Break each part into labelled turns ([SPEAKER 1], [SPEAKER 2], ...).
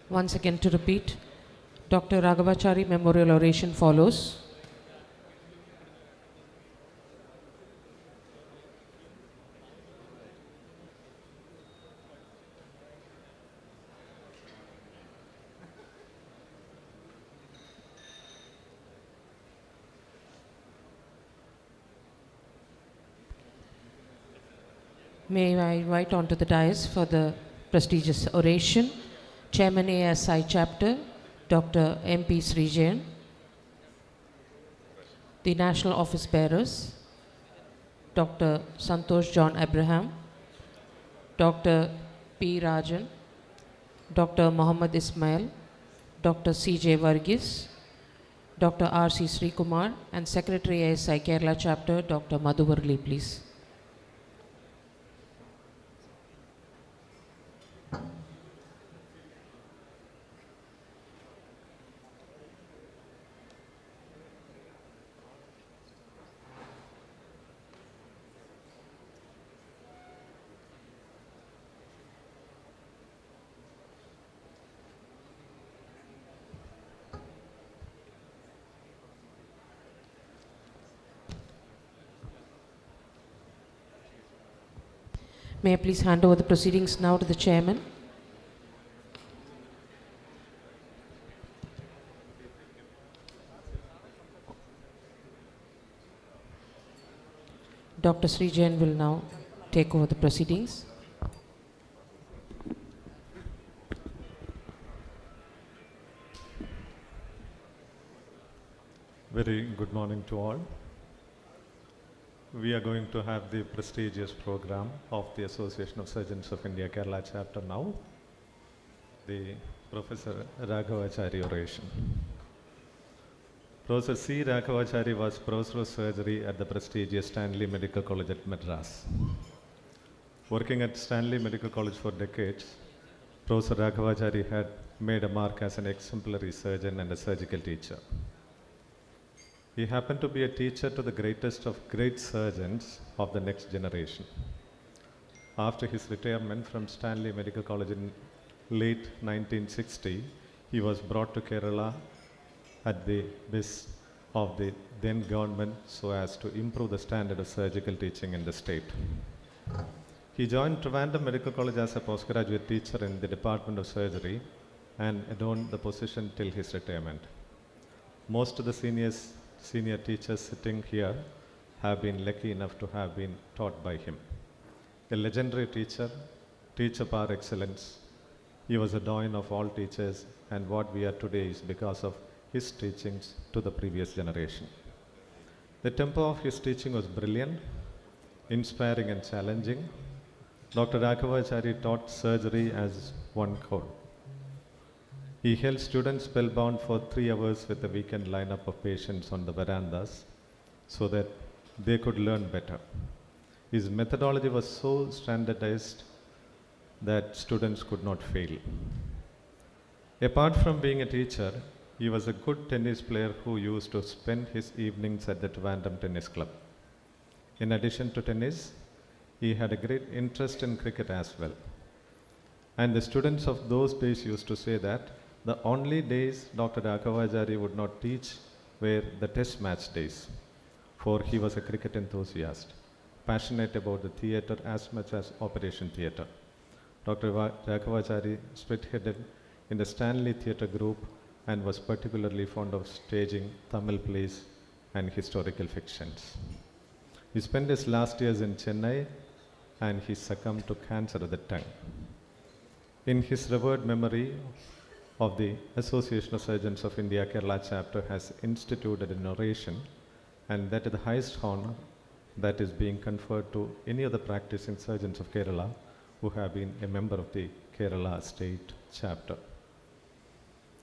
[SPEAKER 1] Once again to repeat, Dr. RAGHAVACHARI Memorial Oration follows. May I invite onto the dais for the prestigious oration, Chairman ASI Chapter, Dr. M.P. Srijayan, the National Office Bearers, Dr. Santosh John Abraham, Dr. P. Rajan, Dr. Muhammad Ismail, Dr. C.J. Varghese, Dr. R.C. Srikumar, and Secretary ASI Kerala Chapter, Dr. Madhuvarli, please. May I please hand over the proceedings now to the Chairman. Dr. Srijayan will now take over the proceedings.
[SPEAKER 2] Very good morning to all. We are going to have the prestigious program of the Association of Surgeons of India Kerala Chapter now, the Professor RAGHAVACHARI oration. Professor C. RAGHAVACHARI was Professor of Surgery at the prestigious Stanley Medical College at Madras. Working at Stanley Medical College for decades, Professor RAGHAVACHARI had made a mark as an exemplary surgeon and a surgical teacher. He happened to be a teacher to the greatest of great surgeons of the next generation. After his retirement from Stanley Medical College in late 1960, he was brought to Kerala at the behest of the then government so as to improve the standard of surgical teaching in the state. He joined Trivandrum Medical College as a postgraduate teacher in the Department of Surgery and adorned the position till his retirement. Most of the senior teachers sitting here have been lucky enough to have been taught by him. A legendary teacher par excellence. He was a doyen of all teachers, and what we are today is because of his teachings to the previous generation. The tempo of his teaching was brilliant, inspiring and challenging. Dr. RAGHAVACHARI taught surgery as one core. He held students spellbound for 3 hours with a weekend lineup of patients on the verandas so that they could learn better. His methodology was so standardized that students could not fail. Apart from being a teacher, he was a good tennis player who used to spend his evenings at the Trivandrum Tennis Club. In addition to tennis, he had a great interest in cricket as well. And the students of those days used to say that the only days Dr. RAGHAVACHARI would not teach were the test match days, for he was a cricket enthusiast, passionate about the theatre as much as operation theatre. Dr. RAGHAVACHARI spearheaded in the Stanley Theatre Group and was particularly fond of staging Tamil plays and historical fictions. He spent his last years in Chennai and he succumbed to cancer of the tongue. In his revered memory of the Association of Surgeons of India Kerala Chapter has instituted an oration, and that is the highest honor that is being conferred to any of the practicing surgeons of Kerala who have been a member of the Kerala State Chapter.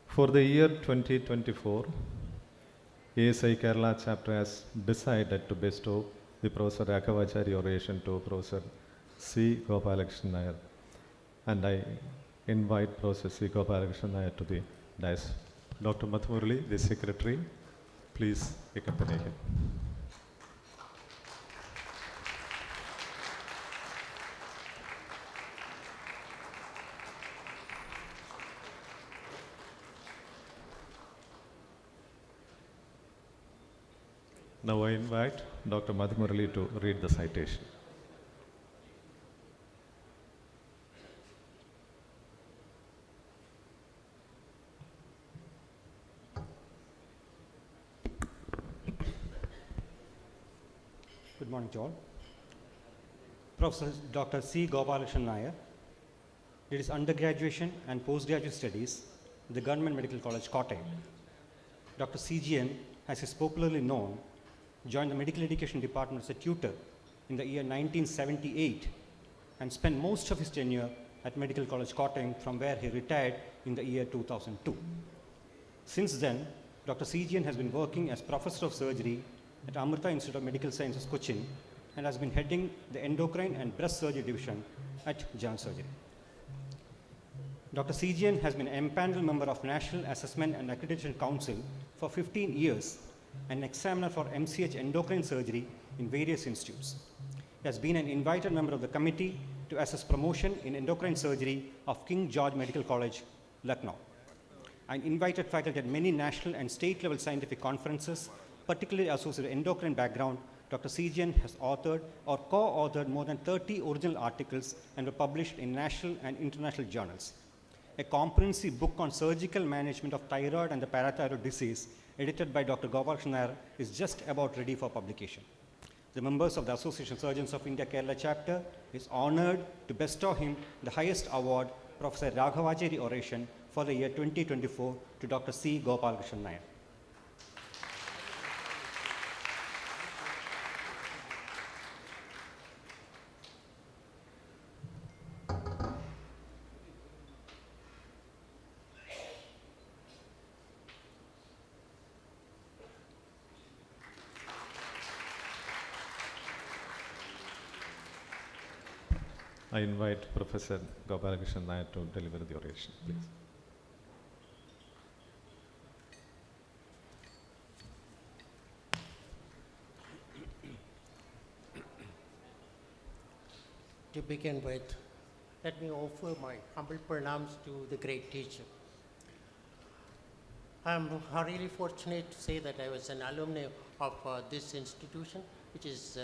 [SPEAKER 2] For the year 2024, ASI Kerala Chapter has decided to bestow the Professor RAGHAVACHARI oration to Professor C. GOPALAKRISHNAN, and I invite Professor C. GOPALAKRISHNAN to the dais. Dr. Madhuvarli, the Secretary, please accompany him. Now I invite Dr. Madhumurali to read the citation.
[SPEAKER 3] Good morning to all. Professor Dr. C. Gopalakrishnan Nair did his undergraduate and postgraduate studies at the Government Medical College, Kottayam. Dr. CGN, as he is popularly known, joined the Medical Education Department as a tutor in the year 1978 and spent most of his tenure at Medical College, Kottayam, from where he retired in the year 2002. Since then, Dr. CGN has been working as Professor of Surgery at Amrita Institute of Medical Sciences, Cochin, and has been heading the Endocrine and Breast Surgery Division at General Surgery. Dr. CGN has been an empaneled member of National Assessment and Accreditation Council for 15 years and an examiner for MCH endocrine surgery in various institutes. He has been an invited member of the committee to assess promotion in endocrine surgery of King George Medical College, Lucknow, and invited faculty at many national and state level scientific conferences, particularly associated with endocrine background. Dr. CGN has authored or co-authored more than 30 original articles and were published in national and international journals. A comprehensive book on surgical management of thyroid and the parathyroid disease, edited by Dr. Gopalakrishnan Nair, is just about ready for publication. The members of the Association of Surgeons of India Kerala chapter is honored to bestow him the highest award, Professor RAGHAVACHARI Oration, for the year 2024 to Dr. C. Gopalakrishnan Nair.
[SPEAKER 2] I invite Professor Gopalakrishnan Nair to deliver the oration, please.
[SPEAKER 4] To begin with, let me offer my humble pranams to the great teacher. I'm really fortunate to say that I was an alumni of this institution, which is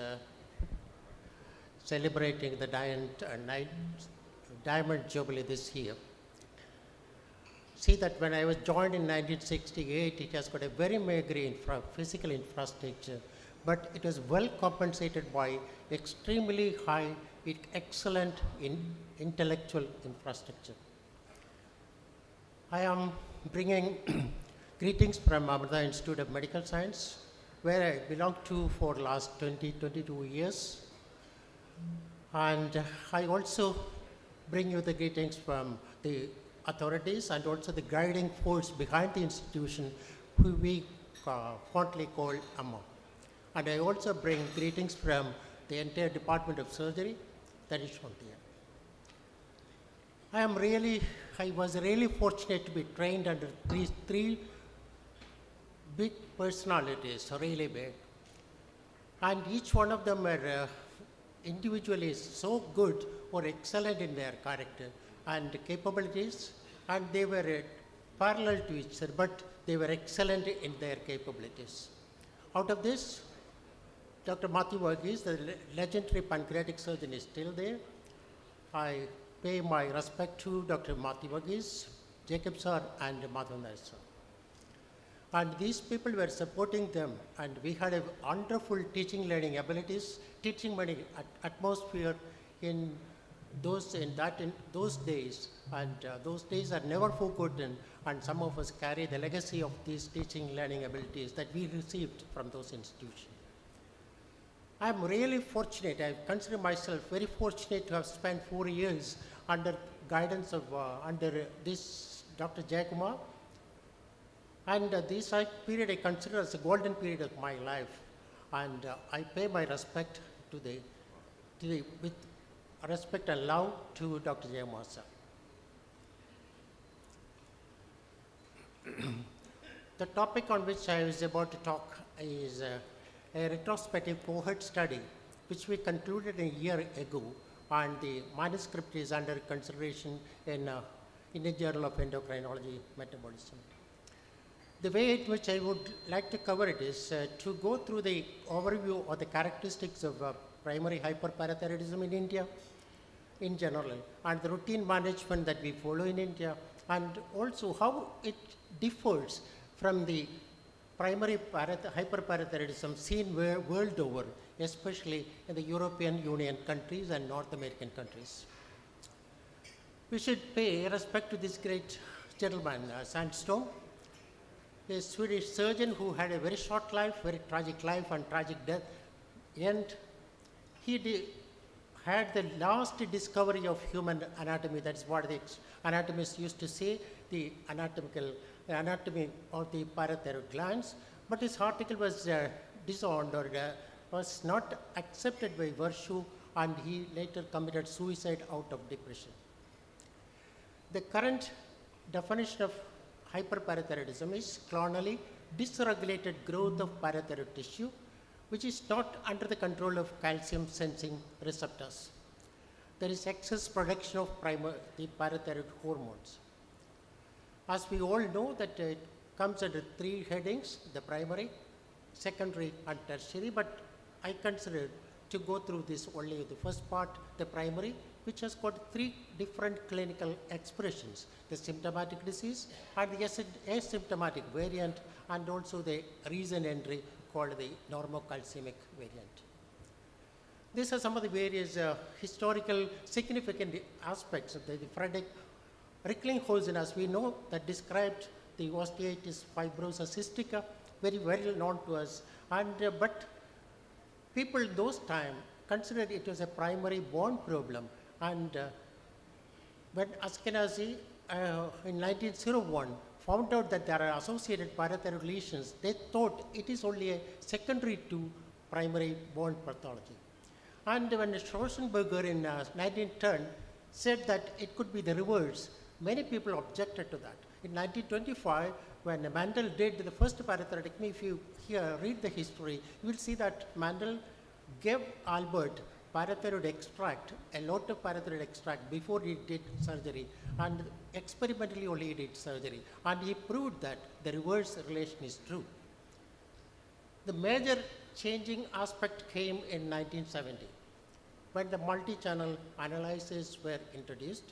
[SPEAKER 4] celebrating the Diamond Jubilee this year. See that when I was joined in 1968, it has got a very meager physical infrastructure, but it was well compensated by extremely high, excellent intellectual infrastructure. I am bringing greetings from Amrita Institute of Medical Science, where I belong to for the last 22 years. And I also bring you the greetings from the authorities and also the guiding force behind the institution, who we fondly call AMMA. And I also bring greetings from the entire Department of Surgery that is shown here. I was really fortunate to be trained under three big personalities, really big. And each one of them are individually so good or excellent in their character and capabilities, and they were parallel to each other, but they were excellent in their capabilities. Out of this, Dr. Matthew Varghese, the legendary pancreatic surgeon, is still there. I pay my respect to Dr. Matthew Varghese, Jacob sir, and Madhav Nair sir. And these people were supporting them, and we had a wonderful teaching learning abilities, teaching learning atmosphere in those days, and those days are never forgotten, and some of us carry the legacy of these teaching learning abilities that we received from those institutions. I'm really fortunate, I consider myself very fortunate to have spent 4 years under guidance of, under this Dr. Jayakumar. And this period I consider as a golden period of my life. And I pay my respect with respect and love to Dr. Jayakumar sir. The topic on which I was about to talk is a retrospective cohort study, which we concluded a year ago, and the manuscript is under consideration in the Journal of Endocrinology Metabolism. The way in which I would like to cover it is to go through the overview or the characteristics of primary hyperparathyroidism in India in general, and the routine management that we follow in India, and also how it differs from the primary hyperparathyroidism seen world over, especially in the European Union countries and North American countries. We should pay respect to this great gentleman, Sandstone, a Swedish surgeon who had a very short life, very tragic life and tragic death, and he had the last discovery of human anatomy. That's what the anatomists used to say, the anatomy of the parathyroid glands. But his article was disowned or was not accepted by Virtue, and he later committed suicide out of depression. The current definition of hyperparathyroidism is clonally dysregulated growth of parathyroid tissue, which is not under the control of calcium sensing receptors. There is excess production of the parathyroid hormones. As we all know that it comes under three headings, the primary, secondary and tertiary, but I considered to go through this only the first part, the primary, which has got three different clinical expressions, the symptomatic disease and the asymptomatic variant, and also the recent entry called the normocalcemic variant. These are some of the various historical significant aspects of the Frederick Recklinghausen, as we know, that described the osteitis fibrosa cystica, very well known to us, and but people those time considered it was a primary bone problem. And when Ashkenazi in 1901 found out that there are associated parathyroid lesions, they thought it is only a secondary to primary bone pathology. And when Schwarzenberger in 1910 said that it could be the reverse, many people objected to that. In 1925, when Mandel did the first parathyroidectomy, if you read the history, you will see that Mandel gave Albert parathyroid extract, a lot of parathyroid extract before he did surgery, and experimentally only he did surgery, and he proved that the reverse relation is true. The major changing aspect came in 1970, when the multi-channel analyses were introduced,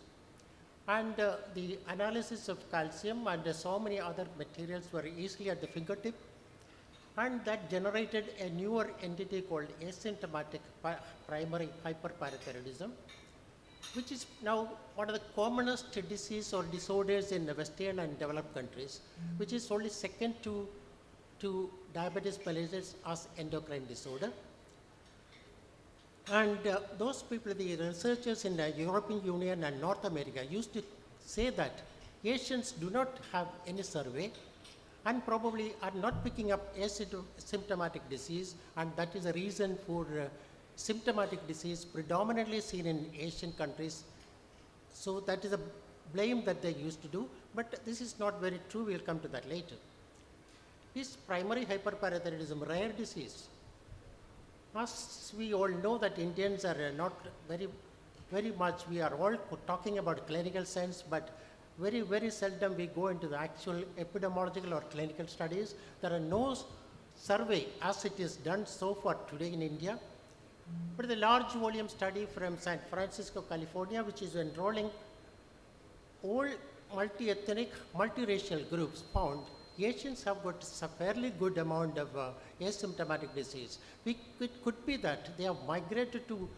[SPEAKER 4] and the analysis of calcium and so many other materials were easily at the fingertip, and that generated a newer entity called asymptomatic primary hyperparathyroidism, which is now one of the commonest disease or disorders in the Western and developed countries, which is only second to diabetes mellitus as endocrine disorder. And those people, the researchers in the European Union and North America used to say that Asians do not have any survey and probably are not picking up asymptomatic disease, and that is a reason for symptomatic disease predominantly seen in Asian countries. So that is a blame that they used to do, but this is not very true. We'll come to that later. Is primary hyperparathyroidism rare disease? As we all know that Indians are not very much, we are all talking about clinical sense, but very seldom we go into the actual epidemiological or clinical studies. There are no survey as it is done so far today in India, but the large volume study from San Francisco, California, which is enrolling all multi-ethnic, multiracial groups, found Asians have got a fairly good amount of asymptomatic disease. It could be that they have migrated to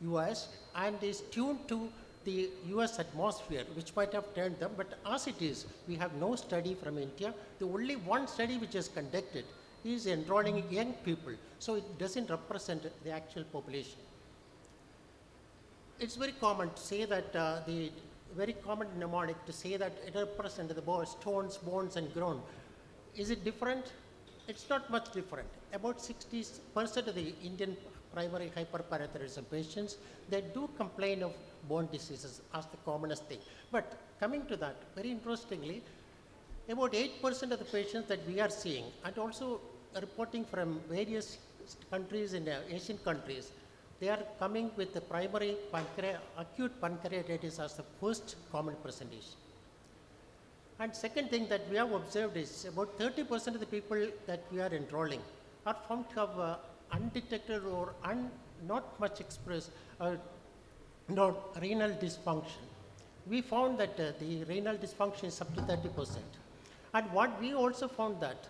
[SPEAKER 4] US and is tuned to the US atmosphere, which might have turned them, but as it is, we have no study from India. The only one study which is conducted is enrolling young people, so it doesn't represent the actual population. It's very common to say that very common mnemonic to say that it represents the stones, bones and groin. Is it different? It's not much different. About 60% of the Indian primary hyperparathyroidism patients, they do complain of bone diseases as the commonest thing. But coming to that, very interestingly, about 8% of the patients that we are seeing, and also reporting from various countries in Asian countries, they are coming with the primary acute pancreatitis as the first common presentation. And second thing that we have observed is about 30% of the people that we are enrolling are found to have undetected or not much expressed renal dysfunction. We found that the renal dysfunction is up to 30%. And what we also found that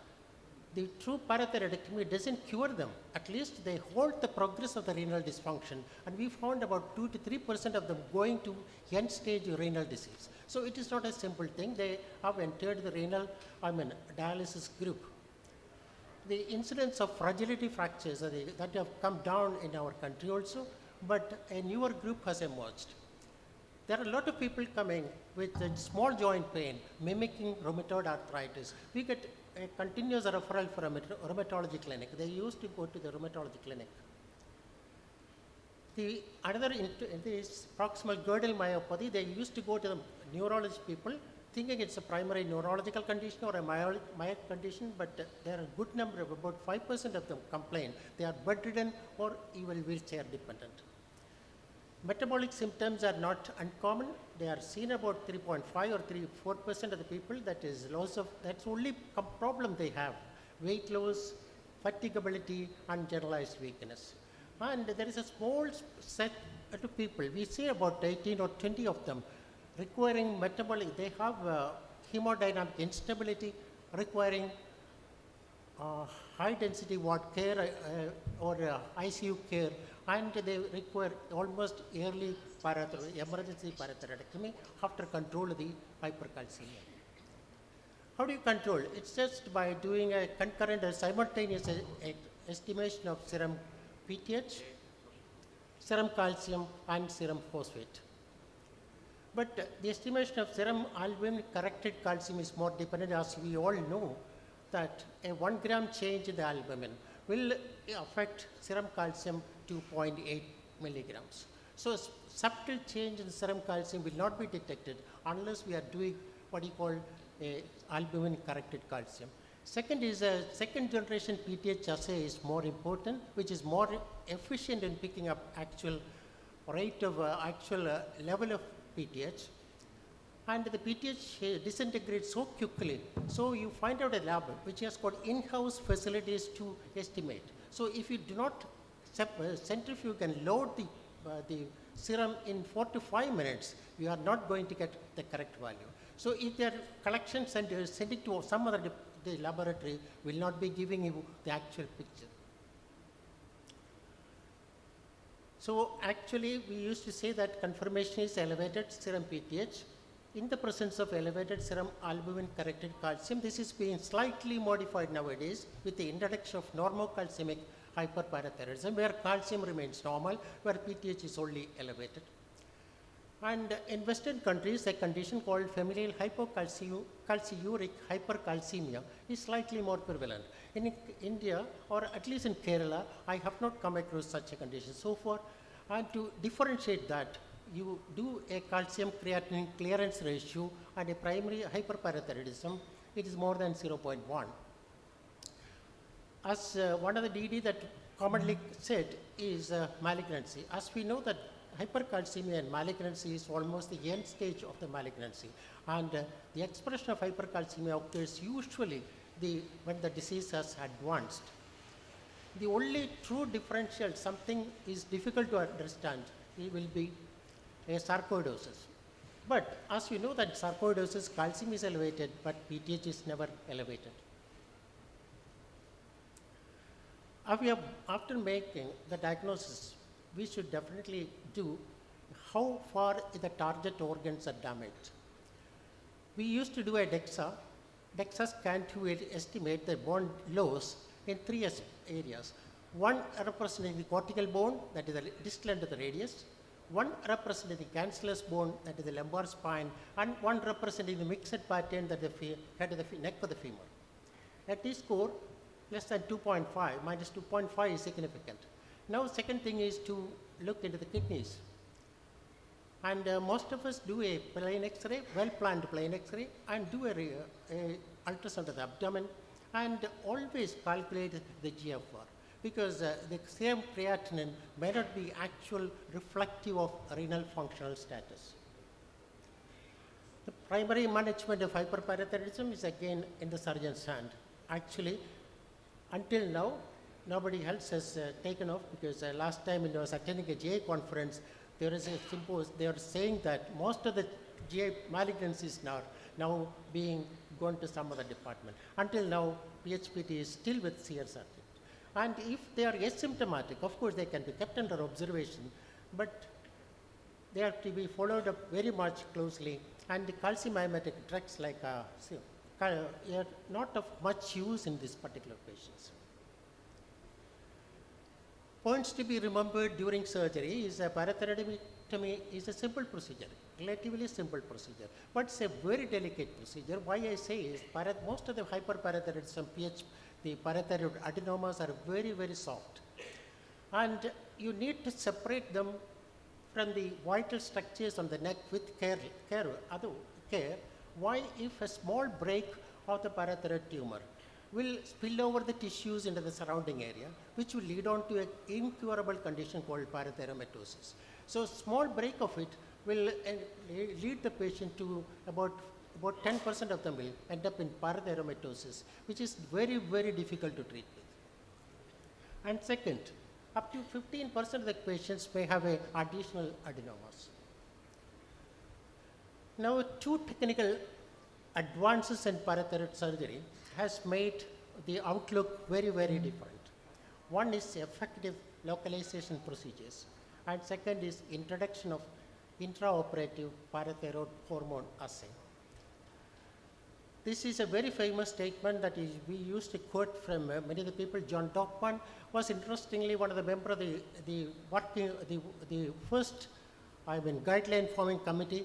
[SPEAKER 4] the true parathyroidectomy doesn't cure them. At least they halt the progress of the renal dysfunction. And we found about 2 to 3% of them going to end stage renal disease. So it is not a simple thing. They have entered the dialysis group. The incidence of fragility fractures that have come down in our country also, but a newer group has emerged. There are a lot of people coming with a small joint pain mimicking rheumatoid arthritis. We get a continuous referral for a rheumatology clinic. They used to go to the rheumatology clinic. The another is proximal girdle myopathy. They used to go to the neurologist people thinking it's a primary neurological condition or a myopathy condition, but there are a good number of about 5% of them complain. They are bedridden or even wheelchair dependent. Metabolic symptoms are not uncommon. They are seen about 3.5 or 4% of the people. That is that's only problem they have. Weight loss, fatigability, and generalized weakness. And there is a small set of people. We see about 18 or 20 of them requiring metabolic. They have hemodynamic instability, requiring high density ward care or ICU care, and they require almost yearly emergency parathyroidectomy after control of the hypercalcemia. How do you control? It's just by doing a concurrent or simultaneous estimation of serum PTH, serum calcium, and serum phosphate. But the estimation of serum albumin corrected calcium is more dependent, as we all know, that a 1 gram change in the albumin will affect serum calcium to 0.8 milligrams. So subtle change in serum calcium will not be detected unless we are doing what you call a albumin corrected calcium. Second is a second generation PTH assay is more important, which is more efficient in picking up actual rate of level of PTH. And the PTH disintegrates so quickly. So you find out a lab which has got in-house facilities to estimate. So if you do not centrifuge and load the serum in 4 to 5 minutes, you are not going to get the correct value. So if their collection centers send it to some other the laboratory will not be giving you the actual picture. So actually we used to say that confirmation is elevated serum PTH. In the presence of elevated serum albumin corrected calcium, this is being slightly modified nowadays with the introduction of normocalcemic hyperparathyroidism, where calcium remains normal, where PTH is only elevated. And in Western countries, a condition called familial hypocalciuric hypercalcemia is slightly more prevalent. In India, or at least in Kerala, I have not come across such a condition so far. And to differentiate that, you do a calcium creatinine clearance ratio and a primary hyperparathyroidism, it is more than 0.1. As one of the DD that commonly said is malignancy. As we know that hypercalcemia and malignancy is almost the end stage of the malignancy. And the expression of hypercalcemia occurs usually when the disease has advanced. The only true differential, something is difficult to understand, it will be a sarcoidosis. But as we know that sarcoidosis, calcium is elevated, but PTH is never elevated. After making the diagnosis, we should definitely do how far the target organs are damaged. We used to do a DEXA scan to estimate the bone loss in 3 areas. One representing the cortical bone, that is the distal end of the radius. One representing the cancellous bone, that is the lumbar spine, and one representing the mixed pattern, that is the head of the neck of the femur. At T-score less than 2.5, minus 2.5 is significant. Now, second thing is to look into the kidneys. And most of us do a plain X-ray, well-planned plain X-ray, and do a ultrasound of the abdomen, and always calculate the GFR, because the serum creatinine may not be actual reflective of renal functional status. The Primary management of hyperparathyroidism is again in the surgeon's hand. Actually, until now, nobody else has taken off, because last time when I was attending a GI conference, there is a symposium, they are saying that most of the GI malignancies now being gone to some other department. Until now, PHPT is still with CRSRT. And if they are asymptomatic, of course they can be kept under observation, but they have to be followed up very much closely. And the calcimimetic drugs like are not of much use in these particular patients. Points to be remembered during surgery is a parathyroidectomy is a simple procedure, relatively simple procedure, but it's a very delicate procedure. Why I say is most of the hyperparathyroidism the parathyroid adenomas are very, very soft. And you need to separate them from the vital structures on the neck with care. Why? If a small break of the parathyroid tumor will spill over the tissues into the surrounding area, which will lead on to an incurable condition called parathyroidomatosis. So small break of it will lead the patient to about 10% of them will end up in parathyroidomatosis, which is very, very difficult to treat with. And second, up to 15% of the patients may have additional adenomas. Now, two technical advances in parathyroid surgery has made the outlook very, very different. One is effective localization procedures, and second is introduction of intraoperative parathyroid hormone assay. This is a very famous statement that we used to quote from many of the people. John Dockman was interestingly one of the members of the first guideline forming committee,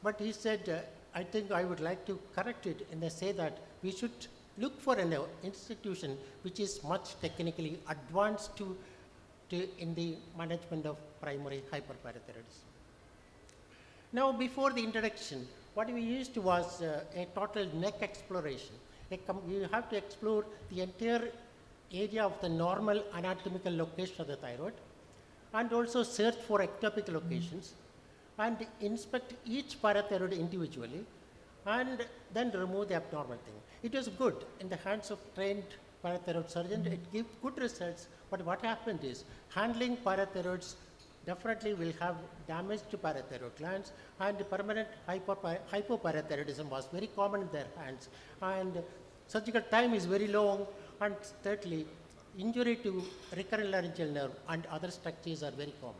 [SPEAKER 4] but he said, I think I would like to correct it and say that we should look for an institution which is much technically advanced in the management of primary hyperparathyroidism. Now, before the introduction, what we used was a total neck exploration. You have to explore the entire area of the normal anatomical location of the thyroid, and also search for ectopic locations, and inspect each parathyroid individually, and then remove the abnormal thing. It was good in the hands of trained parathyroid surgeon. It gave good results, but what happened is handling parathyroids definitely will have damage to parathyroid glands, and permanent hypoparathyroidism was very common in their hands, and surgical time is very long, and thirdly, injury to recurrent laryngeal nerve and other structures are very common.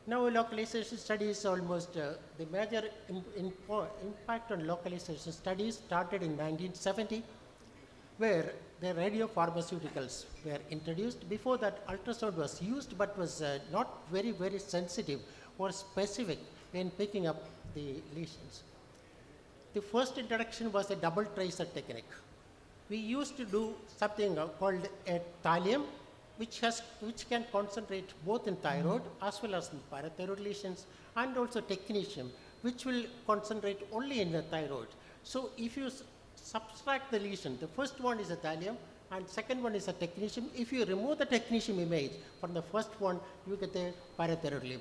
[SPEAKER 4] Now, localization studies almost, the major impact on localization studies started in 1970, where the radiopharmaceuticals were introduced. Before that, ultrasound was used, but was not very, very sensitive or specific in picking up the lesions. The first introduction was a double tracer technique. We used to do something called a thallium, which can concentrate both in thyroid as well as in parathyroid lesions, and also technetium, which will concentrate only in the thyroid. So if you subtract the lesion, the first one is a thallium and second one is a technetium. If you remove the technetium image from the first one, you get a parathyroid lesion.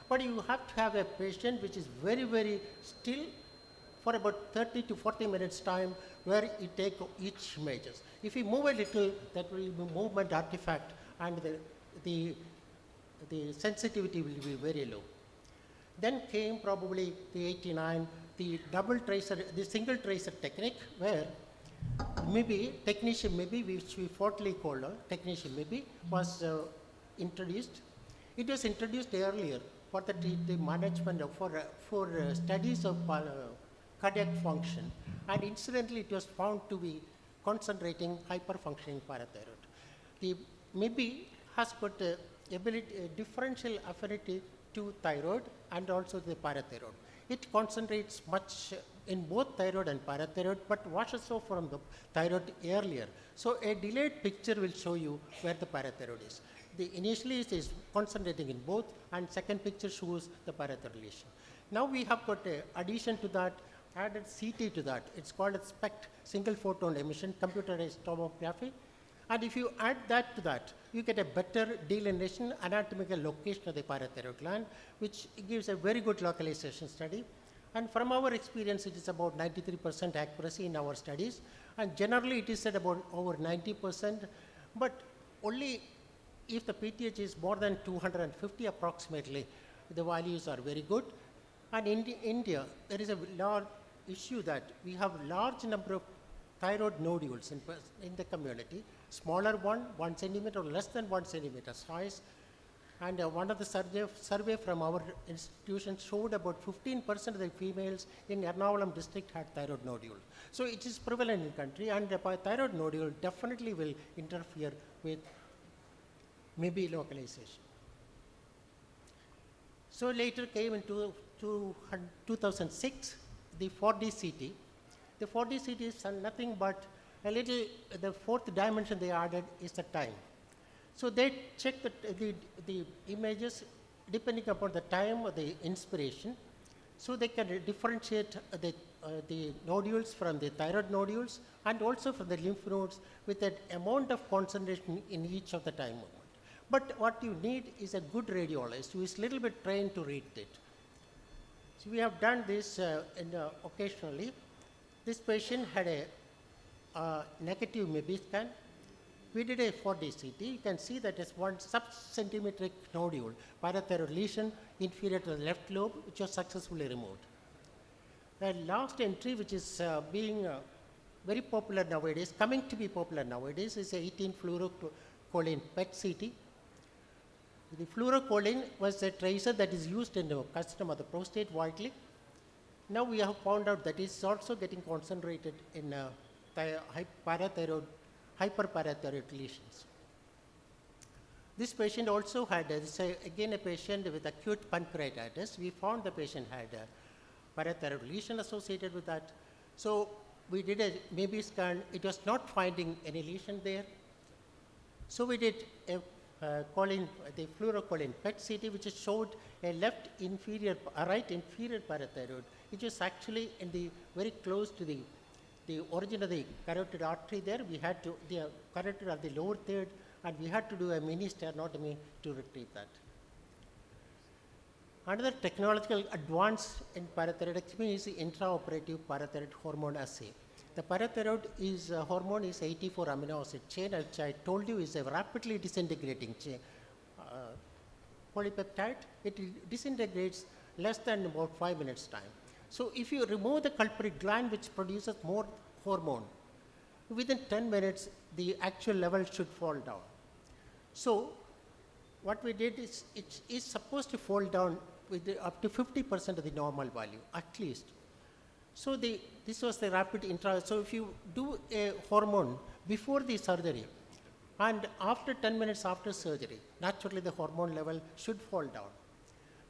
[SPEAKER 4] But you have to have a patient which is very, very still for about 30 to 40 minutes time, where you take each images. If you move a little, that will be movement artifact, and the sensitivity will be very low. Then came probably the 89, the double tracer, the single tracer technique, where maybe technetium maybe, which we formerly called technetium maybe, was introduced. It was introduced earlier for the management of, for studies of cardiac function, and incidentally it was found to be concentrating hyperfunctioning parathyroid. The maybe has got a differential affinity to thyroid and also the parathyroid. It concentrates much in both thyroid and parathyroid, but washes off from the thyroid earlier. So a delayed picture will show you where the parathyroid is. Initially it is concentrating in both, and second picture shows the parathyroid lesion. Now we have got a addition to that, added CT to that. It's called a SPECT, single photon emission, computerized tomography. And if you add that to that, you get a better delineation, anatomical location of the parathyroid gland, which gives a very good localization study. And from our experience, it is about 93% accuracy in our studies. And generally, it is at about over 90%. But only if the PTH is more than 250 approximately, the values are very good. And in India, there is a large issue that we have a large number of thyroid nodules in the community, smaller 1 centimeter or less than 1 centimeter size. And one of the survey from our institution showed about 15% of the females in Ernakulam district had thyroid nodule. So it is prevalent in the country, and thyroid nodule definitely will interfere with maybe localization. So later came into 2006, the 4D CT. The 4D CT is nothing but the fourth dimension they added is the time. So they check the images depending upon the time of the inspiration. So they can differentiate the nodules from the thyroid nodules and also from the lymph nodes with that amount of concentration in each of the time movement. But what you need is a good radiologist who is a little bit trained to read it. So we have done this occasionally. This patient had a negative MIBI scan. We did a 4D CT. You can see that it's 1 sub-centimetric nodule, parathyroid lesion inferior to the left lobe, which was successfully removed. The last entry, which is being very popular nowadays, coming to be popular nowadays, is 18 fluorocholine PET CT. The fluorocholine was a tracer that is used in the custom of the prostate widely. Now we have found out that it's also getting concentrated in hyperparathyroid lesions. This patient also had, again a patient with acute pancreatitis. We found the patient had a parathyroid lesion associated with that. So we did a MIBI scan. It was not finding any lesion there. So we did a the fluorocholine PET CT, which showed a right inferior parathyroid, which is actually in the very close to the origin of the carotid artery there. We had to, the carotid at the lower third, and we had to do a mini sternotomy to retrieve that. Another technological advance in parathyroidectomy is the intraoperative parathyroid hormone assay. The parathyroid hormone is 84 amino acid chain, which I told you is a rapidly disintegrating chain. Polypeptide, it disintegrates less than about 5 minutes time. So if you remove the culprit gland which produces more hormone, within 10 minutes the actual level should fall down. So what we did is it is supposed to fall down with up to 50% of the normal value at least. So this was the rapid so if you do a hormone before the surgery and after 10 minutes after surgery, naturally the hormone level should fall down.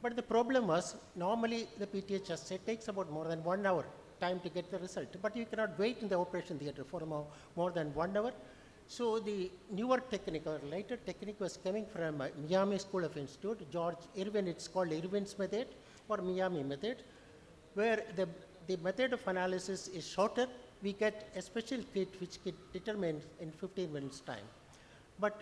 [SPEAKER 4] But the problem was, normally the PTH assay takes about more than 1 hour time to get the result, but you cannot wait in the operation theater for more than 1 hour. So the newer technique or later technique was coming from Miami School of Institute, George Irwin, it's called Irwin's method or Miami method, where the method of analysis is shorter. We get a special kit which determines in 15 minutes time. But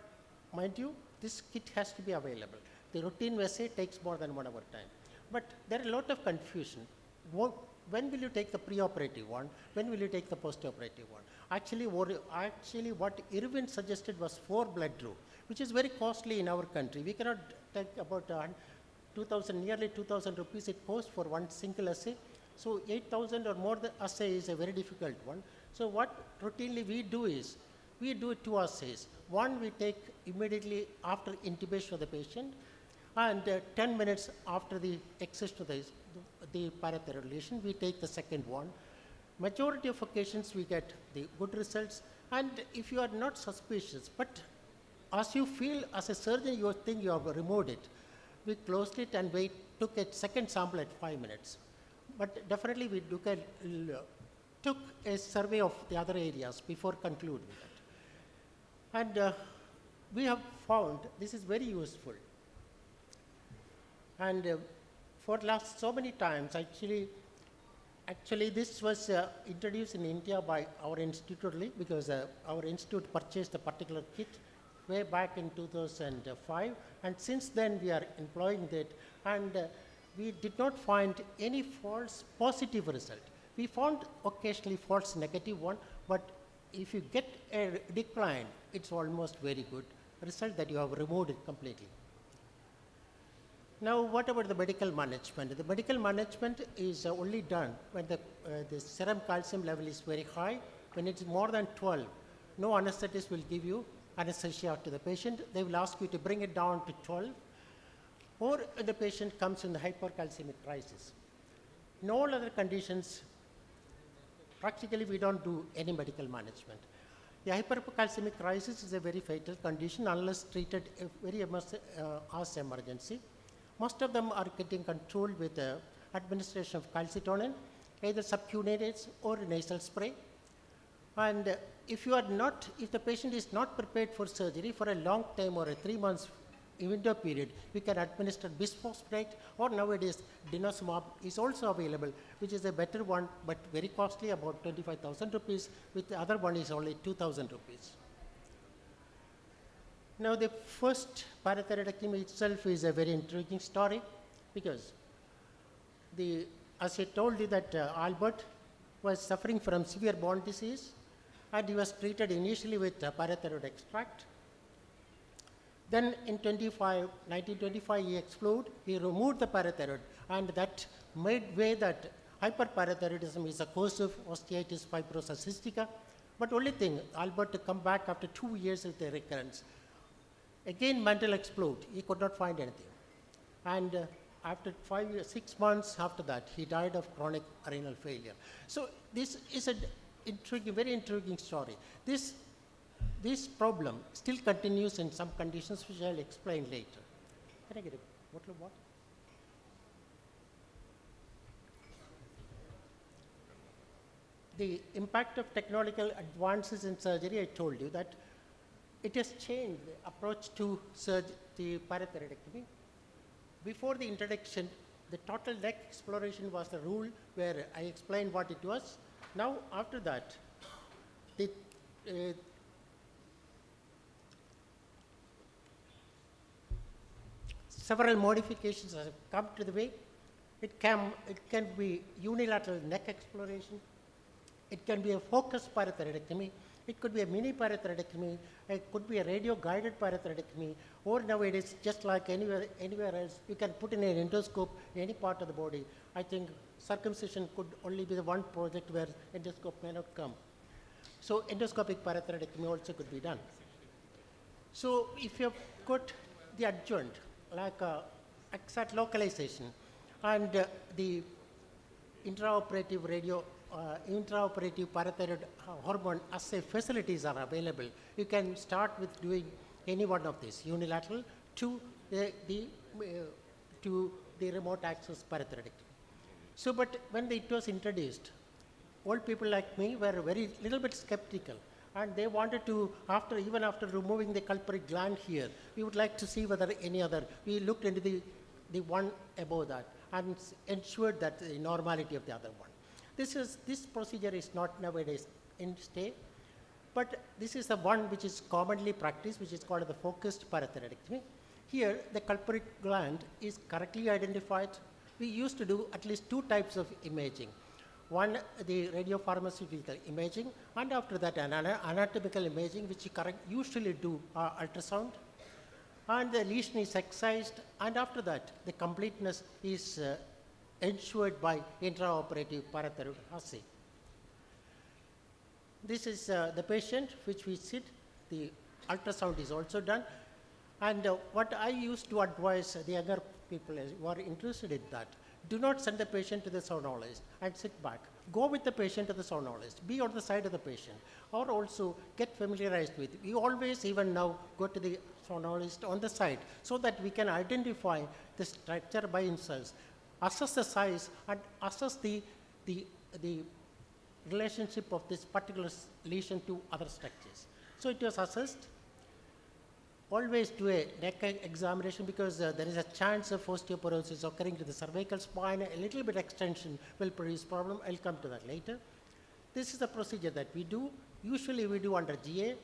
[SPEAKER 4] mind you, this kit has to be available. The routine assay takes more than 1 hour time. But there are a lot of confusion. When will you take the preoperative one? When will you take the postoperative one? Actually, what Irwin suggested was 4 blood draw, which is very costly in our country. We cannot take about nearly 2,000 rupees it costs for one single assay. So 8,000 or more the assay is a very difficult one. So what routinely we do is, we do 2 assays. One we take immediately after intubation of the patient, and 10 minutes after the excision of the parathyroid lesion, we take the second one. Majority of occasions we get the good results, and if you are not suspicious, but as you feel as a surgeon you think you have removed it, we closed it and we took a second sample at 5 minutes. But definitely we took a survey of the other areas before concluding that. And we have found this is very useful. And for last so many times, actually this was introduced in India by our institute only, because our institute purchased a particular kit way back in 2005, and since then we are employing that. And we did not find any false positive result. We found occasionally false negative one, but if you get a decline, it's almost very good result that you have removed it completely. Now, what about the medical management? The medical management is only done when the serum calcium level is very high. When it's more than 12, no anesthetist will give you anesthesia to the patient. They will ask you to bring it down to 12, or the patient comes in the hypercalcemic crisis. In all other conditions, practically we don't do any medical management. The hypercalcemic crisis is a very fatal condition unless treated very as emergency. Most of them are getting controlled with administration of calcitonin, either subcutaneous or nasal spray. And if the patient is not prepared for surgery for a long time or a 3 months window period, we can administer bisphosphonate, or nowadays denosumab is also available, which is a better one but very costly, about 25,000 rupees, with the other one is only 2,000 rupees. Now, the first parathyroidectomy itself is a very intriguing story, because as I told you that Albert was suffering from severe bone disease, and he was treated initially with parathyroid extract. Then in 1925 he explored, he removed the parathyroid, and that made way that hyperparathyroidism is a cause of osteitis fibrosa cystica. But only thing, Albert to come back after 2 years with a recurrence. Again Mandel explored, he could not find anything. And after 6 months after that, he died of chronic renal failure. So this is a very intriguing story. This problem still continues in some conditions, which I'll explain later. Can I get a bottle of water? The impact of technological advances in surgery, I told you that it has changed the approach to the parathyroidectomy. Before the introduction, the total neck exploration was the rule, where I explained what it was. Now, after that, several modifications have come to the way. It can be unilateral neck exploration. It can be a focused parathyroidectomy. It could be a mini parathyroidectomy. It could be a radio-guided parathyroidectomy. Or nowadays, just like anywhere else, you can put in an endoscope in any part of the body. I think circumcision could only be the one project where endoscope may not come. So endoscopic parathyroidectomy also could be done. So if you've got the adjoint, like exact localization, and the intraoperative parathyroid hormone assay facilities are available, you can start with doing any one of these, unilateral to the remote access parathyroidectomy. So, but when it was introduced, old people like me were very little bit skeptical, and they wanted to, even after removing the culprit gland here, we would like to see whether any other. We looked into the one above that and ensured that the normality of the other one. This procedure is not nowadays in stay, but this is the one which is commonly practiced, which is called the focused parathyroidectomy. Here, the culprit gland is correctly identified. We used to do at least 2 types of imaging. One, the radiopharmaceutical imaging, and after that, an anatomical imaging, which you usually do ultrasound. And the lesion is excised, and after that, the completeness is ensured by intraoperative parathyroid assay. This is the patient which we sit. The ultrasound is also done. And what I used to advise the younger people who are interested in that, do not send the patient to the sonologist and sit back. Go with the patient to the sonologist. Be on the side of the patient, or also get familiarized with it. We always, even now, go to the sonologist on the side so that we can identify the structure by themselves, assess the size, and assess the relationship of this particular lesion to other structures. So it was assessed. Always do a neck examination, because there is a chance of osteoporosis occurring to the cervical spine. A little bit extension will produce problem. I'll come to that later. This is the procedure that we do. Usually we do under GA.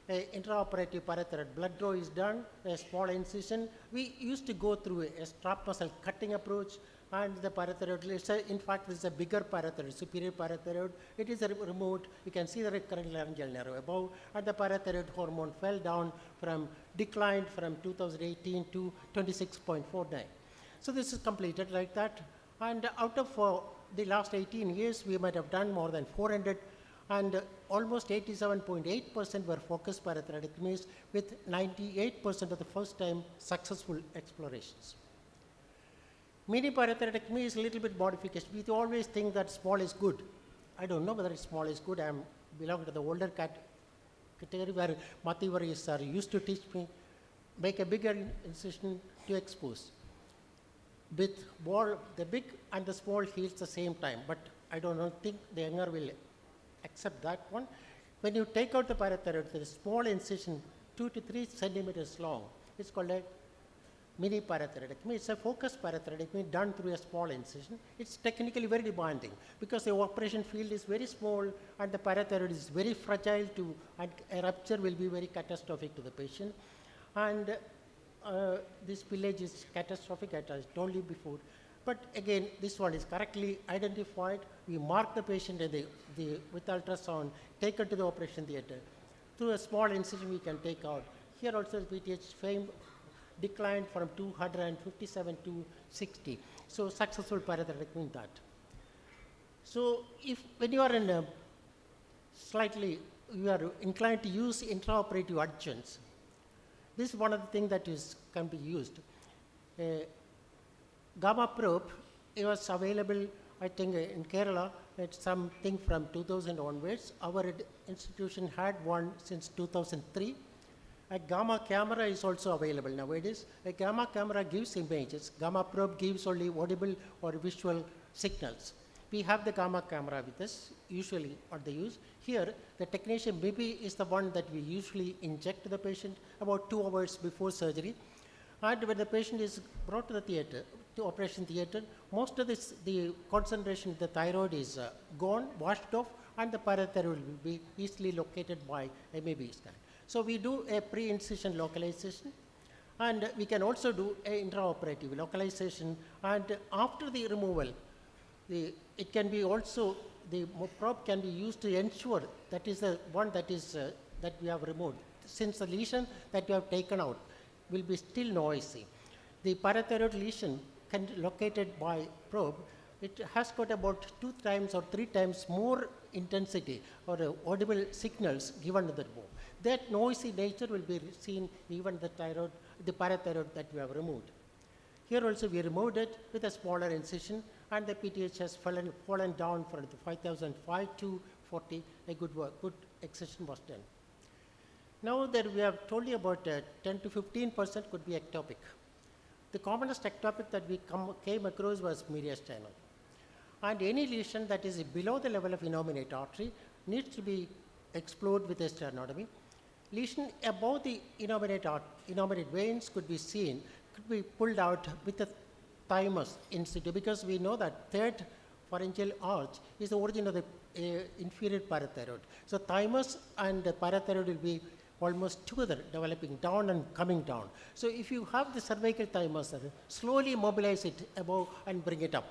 [SPEAKER 4] Intraoperative parathyroid blood draw is done, a small incision. We used to go through a strap muscle cutting approach, and the parathyroid, in fact, it's a bigger parathyroid, superior parathyroid. It is removed. You can see the recurrent laryngeal nerve above, and the parathyroid hormone fell down declined from 2018 to 26.49. So this is completed like that. And out of the last 18 years, we might have done more than 400, and almost 87.8% were focused parathyroidectomies, with 98% of the first time successful explorations. Mini parathyroidectomy is a little bit modification. We always think that small is good. I don't know whether small is good. I belong to the older category where Mathivaris are used to teach me, make a bigger incision to expose. With the big and the small heals the same time, but I don't think the younger will accept that one. When you take out the parathyroid, the small incision 2 to 3 centimeters long, it's called a mini parathyroidectomy. It's a focused parathyroidectomy done through a small incision. It's technically very demanding because the operation field is very small and the parathyroid is very fragile and a rupture will be very catastrophic to the patient. And this spillage is catastrophic, as I told you before. But again, this one is correctly identified. We mark the patient with ultrasound, take her to the operation theater. Through a small incision, we can take out. Here also, PTH fame declined from 257 to 60. So successful parathyroidectomy in that. So when you are you are inclined to use intraoperative adjuncts, this is one of the things that can be used. Gamma probe, it was available, I think, in Kerala. It's something from 2000 onwards. Our institution had one since 2003. A gamma camera is also available nowadays. A gamma camera gives images. Gamma probe gives only audible or visual signals. We have the gamma camera with us, usually what they use. Here, the technician maybe is the one that we usually inject to the patient about 2 hours before surgery. And when the patient is brought to the theater, to operation theater, most of the concentration of the thyroid is gone, washed off, and the parathyroid will be easily located by MAB scan. So we do a pre-incision localization, and we can also do an intraoperative localization. And after the removal, it can be also, the probe can be used to ensure that is the one that we have removed. Since the lesion that we have taken out will be still noisy. The parathyroid lesion located by probe, it has got about 2 times or 3 times more intensity or audible signals given to the bone. That noisy nature will be seen even the parathyroid that we have removed. Here also we removed it with a smaller incision, and the PTH has fallen down from 5,005 to 40. A good excision was done. Now that we have told you about 10 to 15% could be ectopic. The commonest ectopic that we came across was mediastinal. And any lesion that is below the level of innominate artery needs to be explored with a sternotomy. Lesion above the innominate veins could be pulled out with a thymus in situ, because we know that third pharyngeal arch is the origin of the inferior parathyroid. So thymus and the parathyroid will be almost together, developing down and coming down. So if you have the cervical thymus, slowly mobilize it above and bring it up.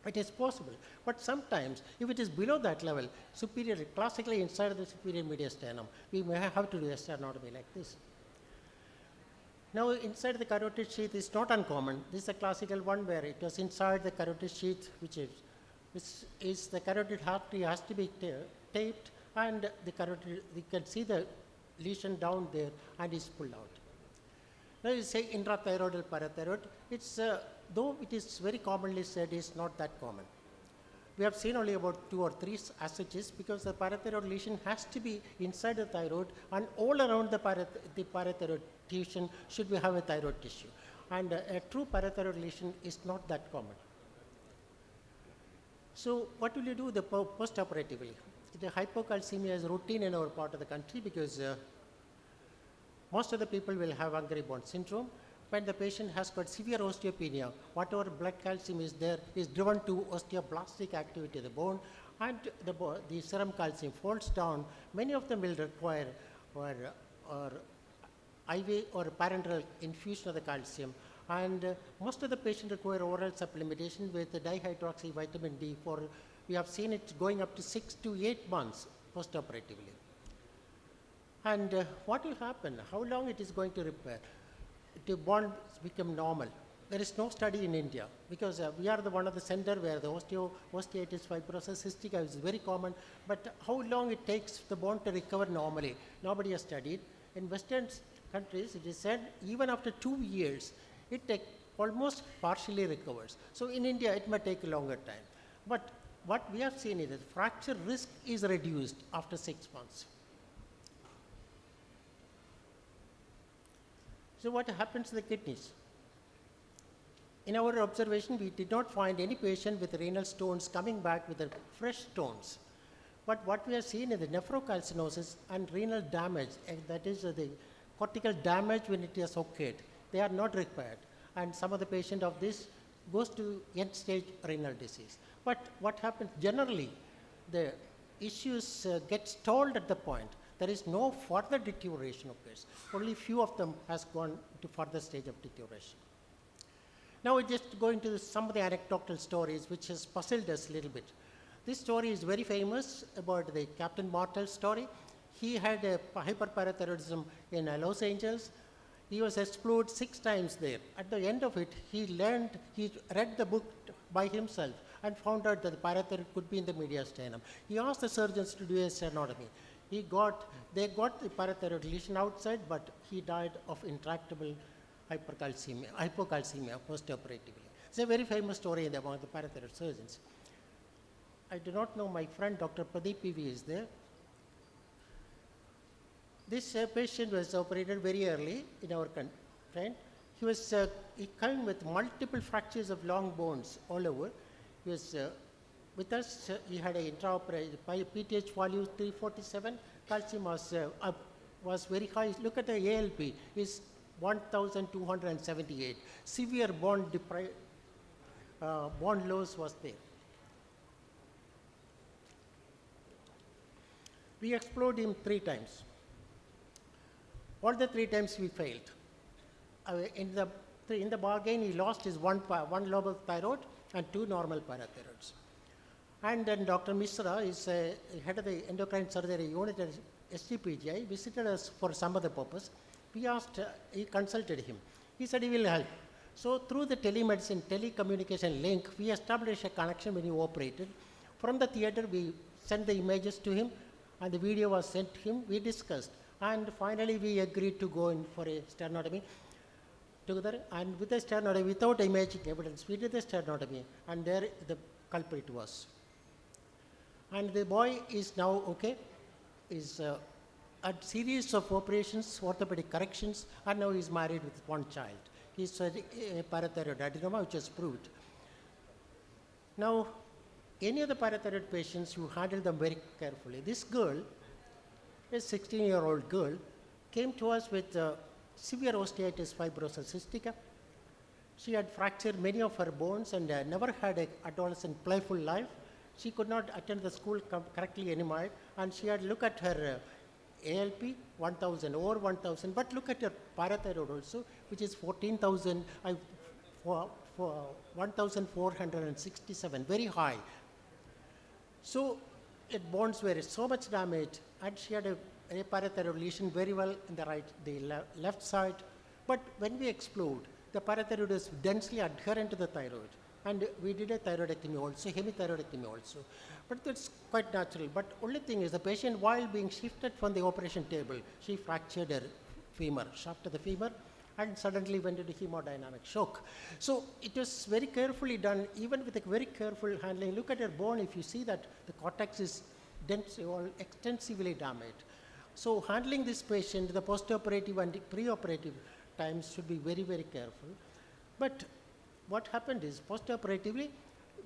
[SPEAKER 4] It is possible, but sometimes if it is below that level, classically inside of the superior mediastinum, we may have to do a sternotomy like this. Now inside the carotid sheath is not uncommon. This is a classical one where it was inside the carotid sheath, which is the carotid artery has to be taped, and you can see the lesion down there and is pulled out. Now you say intrathyroidal parathyroid. It's though it is very commonly said, is not that common. We have seen only about 2 or 3 assays because the parathyroid lesion has to be inside the thyroid, and all around the parathyroid tissue should we have a thyroid tissue. And a true parathyroid lesion is not that common. So what will you do post-operatively? The hypocalcemia is routine in our part of the country because most of the people will have Hungary bone syndrome. When the patient has got severe osteopenia, whatever blood calcium is there is driven to osteoblastic activity of the bone, and the serum calcium falls down. Many of them will require or IV or parenteral infusion of the calcium, And most of the patients require oral supplementation with dihydroxy vitamin D for, we have seen it going up to 6 to 8 months postoperatively. And what will happen? How long it is going to repair? The bond become normal. There is no study in India because we are the one of the center where the osteoitis fibrosis cystica is very common. But how long it takes the bone to recover normally? Nobody has studied. In Western countries, it is said even after 2 years, it almost partially recovers. So in India, it might take a longer time. But what we have seen is that fracture risk is reduced after 6 months. So what happens to the kidneys? In our observation, we did not find any patient with renal stones coming back with fresh stones. But what we have seen is the nephrocalcinosis and renal damage, and that is the cortical damage when it has occurred. They are not required. And some of the patient of this goes to end-stage renal disease. But what happens generally, the issues get stalled at the point. There is no further deterioration occurs. Only few of them has gone to further stage of deterioration. Now we're just going to some of the anecdotal stories which has puzzled us a little bit. This story is very famous about the Captain Martel story. He had a hyperparathyroidism in Los Angeles. He was explored 6 times there. At the end of it, he read the book by himself and found out that the parathyroid could be in the mediastinum. He asked the surgeons to do a sternotomy. They got the parathyroid lesion outside, but he died of intractable hypocalcemia postoperatively. It's a very famous story among the parathyroid surgeons. I do not know, my friend Dr. Pradeep PV is there. This patient was operated very early in our country. He came with multiple fractures of long bones all over. He was with us. He had an intraoperative PTH value 347. Calcium was very high. Look at the ALP. It's 1,278. Severe bone loss was there. We explored him 3 times. All the 3 times we failed. In the bargain, he lost his one lobe of thyroid and 2 normal parathyroids. And then Dr. Mishra is head of the endocrine surgery unit at SGPGI, visited us for some other purpose. He consulted him. He said he will help. So through the telemedicine, telecommunication link, we established a connection when he operated. From the theater, we sent the images to him, and the video was sent to him. We discussed. And finally, we agreed to go in for a sternotomy together. And with the sternotomy, without imaging evidence, we did the sternotomy, and there the culprit was. And the boy is now okay. Is a series of operations, orthopedic corrections, and now he's married with 1 child. He's a parathyroid adenoma, which is proved. Now, any of the parathyroid patients, you handle them very carefully. This girl, a 16-year-old girl, came to us with severe osteoitis fibrosis cystica. She had fractured many of her bones and never had an adolescent playful life. She could not attend the school correctly anymore, and she had look at her ALP 1000 over 1000, but look at your parathyroid also, which is 1467, very high. So bones were so much damaged, and she had a parathyroid lesion very well in the left side. But when we explored, the parathyroid is densely adherent to the thyroid. And we did a thyroidectomy also, hemithyroidectomy also. But that's quite natural. But only thing is the patient, while being shifted from the operation table, she fractured her femur, shaft of the femur, and suddenly went into hemodynamic shock. So it was very carefully done, even with a very careful handling. Look at her bone, if you see that the cortex is dense or extensively damaged. So handling this patient, the postoperative and preoperative times should be very, very careful. But what happened is, postoperatively,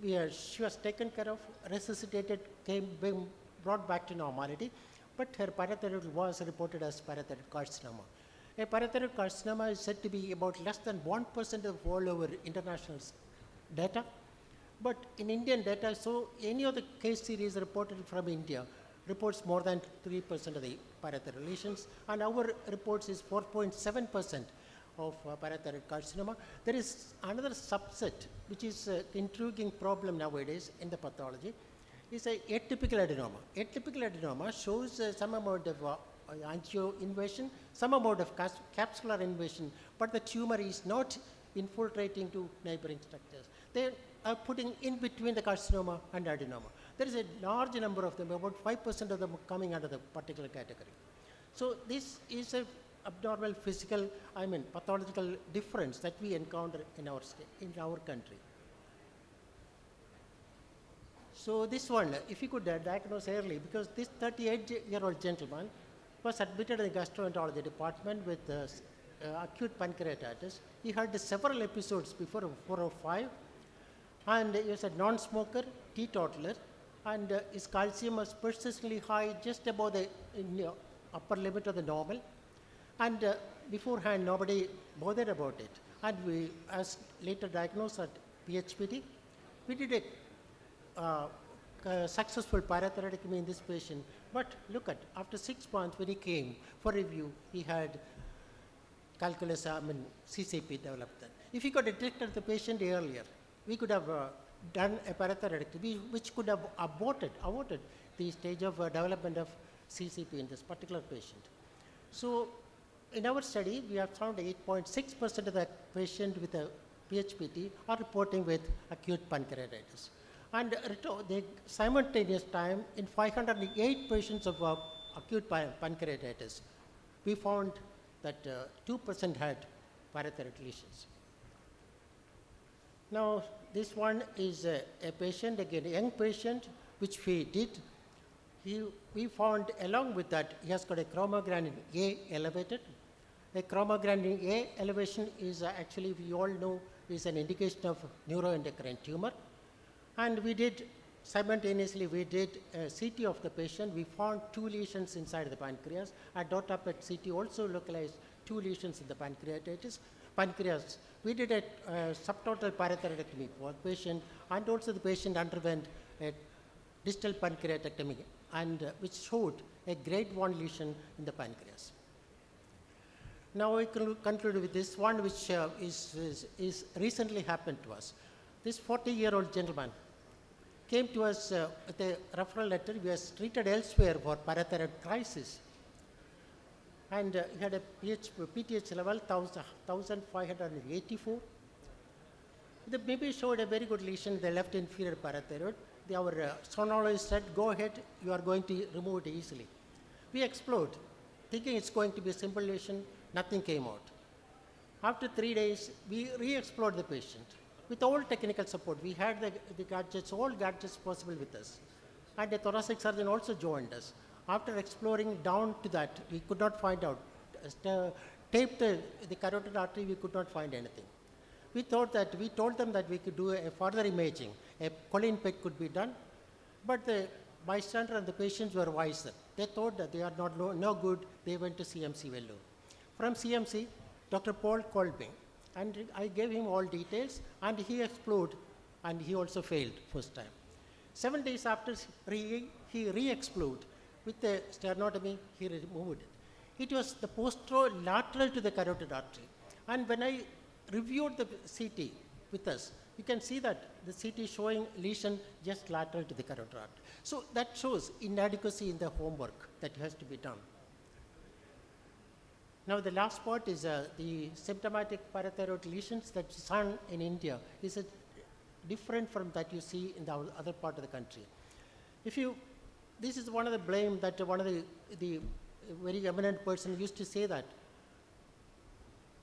[SPEAKER 4] she was taken care of, resuscitated, being brought back to normality, but her parathyroid was reported as parathyroid carcinoma. A parathyroid carcinoma is said to be about less than 1% of all over international data, but in Indian data, so any of the case series reported from India reports more than 3% of the parathyroid lesions, and our reports is 4.7%. of parathyroid carcinoma. There is another subset which is intriguing problem nowadays in the pathology, is a atypical adenoma. Atypical adenoma shows some amount of angio-invasion, some amount of capsular invasion, but the tumor is not infiltrating to neighboring structures. They are putting in between the carcinoma and adenoma. There is a large number of them, about 5% of them coming under the particular category. So this is a abnormal physical, pathological difference that we encounter in our country. So this one, if you could diagnose early, because this 38-year-old gentleman was admitted in the gastroenterology department with acute pancreatitis. He had several episodes before 405, and he was a non-smoker, teetotaler, and his calcium was persistently high, just above the upper limit of the normal. And beforehand, nobody bothered about it. And we, as later diagnosed at PHPT, we did a successful parathyroidectomy in this patient. But look at, after 6 months when he came for review, he had calculus, CCP developed. If he could detect the patient earlier, we could have done a parathyroidectomy, which could have aborted the stage of development of CCP in this particular patient. So in our study, we have found 8.6% of the patient with a PHPT are reporting with acute pancreatitis. And the simultaneous time, in 508 patients of acute pancreatitis, we found that 2% had parathyroid lesions. Now, this one is a patient, again, a young patient, which we did. We found, along with that, he has got a chromogranin A elevated. A chromogranin A elevation is actually, we all know, is an indication of neuroendocrine tumor. And we did, simultaneously, we did a CT of the patient. We found 2 lesions inside the pancreas. At DOTA-PET CT also localized 2 lesions in the pancreas. We did a subtotal parathyroidectomy for the patient, and also the patient underwent a distal pancreatectomy, and which showed a grade 1 lesion in the pancreas. Now I conclude with this one, which is recently happened to us. This 40-year-old gentleman came to us with a referral letter. He was treated elsewhere for parathyroid crisis. And he had a PTH level 1584. They maybe showed a very good lesion in the left inferior parathyroid. Our sonologist said, go ahead, you are going to remove it easily. We explored, thinking it's going to be a simple lesion, nothing came out. After 3 days, we re-explored the patient. With all technical support, we had the gadgets, all gadgets possible with us. And a thoracic surgeon also joined us. After exploring down to that, we could not find out. Taped the carotid artery, we could not find anything. We told them that we could do a further imaging. A choline PET could be done, but the bystander and the patients were wiser. They thought that they are no good. They went to CMC Vellore. From CMC, Dr. Paul called me, and I gave him all details, and he explored, and he also failed first time. 7 days after, he re-explored. With the sternotomy, he removed it. It was the posterolateral to the carotid artery. And when I reviewed the CT with us, you can see that the CT showing lesion just lateral to the carotid artery. So that shows inadequacy in the homework that has to be done. Now the last part is the symptomatic parathyroid lesions that's seen in India is different from that you see in the other part of the country. This is one of the blame that one of the very eminent person used to say that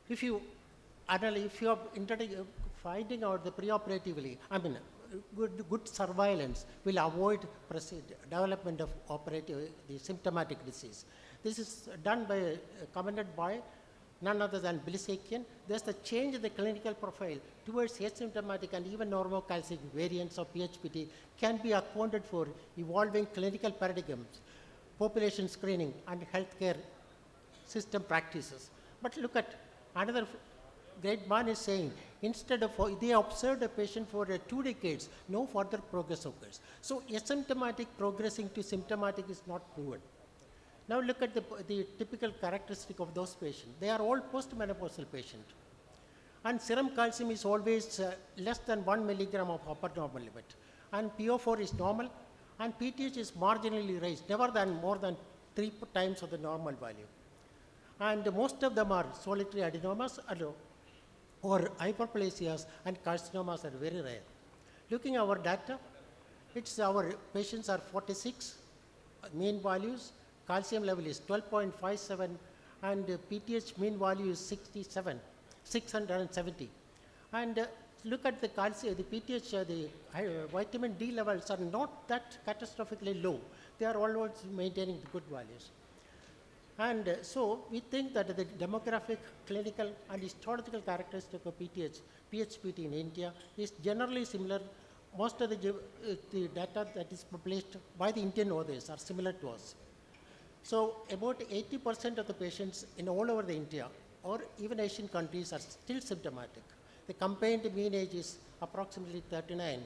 [SPEAKER 4] if you are finding out the preoperatively, good surveillance will avoid development of the symptomatic disease. This is done commented by none other than Bilisakian. There's the change in the clinical profile towards asymptomatic and even normocalcic variants of PHPT can be accounted for evolving clinical paradigms, population screening, and healthcare system practices. But look at another great man is saying, instead of, they observed a patient for 2 decades, no further progress occurs. So asymptomatic progressing to symptomatic is not proven. Now look at the typical characteristic of those patients. They are all postmenopausal patients. And serum calcium is always less than 1 milligram of upper normal limit. And PO4 is normal, and PTH is marginally raised, never than more than 3 times of the normal value. And most of them are solitary adenomas or hyperplasias, and carcinomas are very rare. Looking at our data, our patients are 46 mean values, calcium level is 12.57, and PTH mean value is 670. And look at the calcium, the PTH, the vitamin D levels are not that catastrophically low. They are always maintaining the good values. And so we think that the demographic, clinical, and histological characteristic of PHPT in India is generally similar. Most of the data that is published by the Indian authors are similar to us. So about 80% of the patients in all over the India or even Asian countries are still symptomatic. The combined mean age is approximately 39.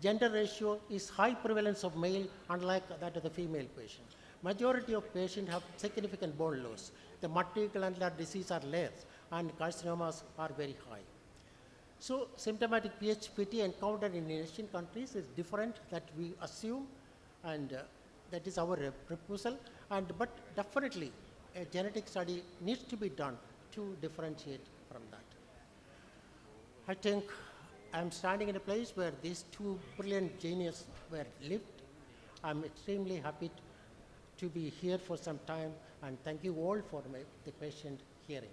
[SPEAKER 4] Gender ratio is high prevalence of male, unlike that of the female patient. Majority of patients have significant bone loss. The multiglandular disease are less, and carcinomas are very high. So symptomatic PHPT encountered in Asian countries is different that we assume, and that is our proposal. But definitely a genetic study needs to be done to differentiate from that. I think I'm standing in a place where these two brilliant geniuses were lived. I'm extremely happy to be here for some time, and thank you all for the patient hearing.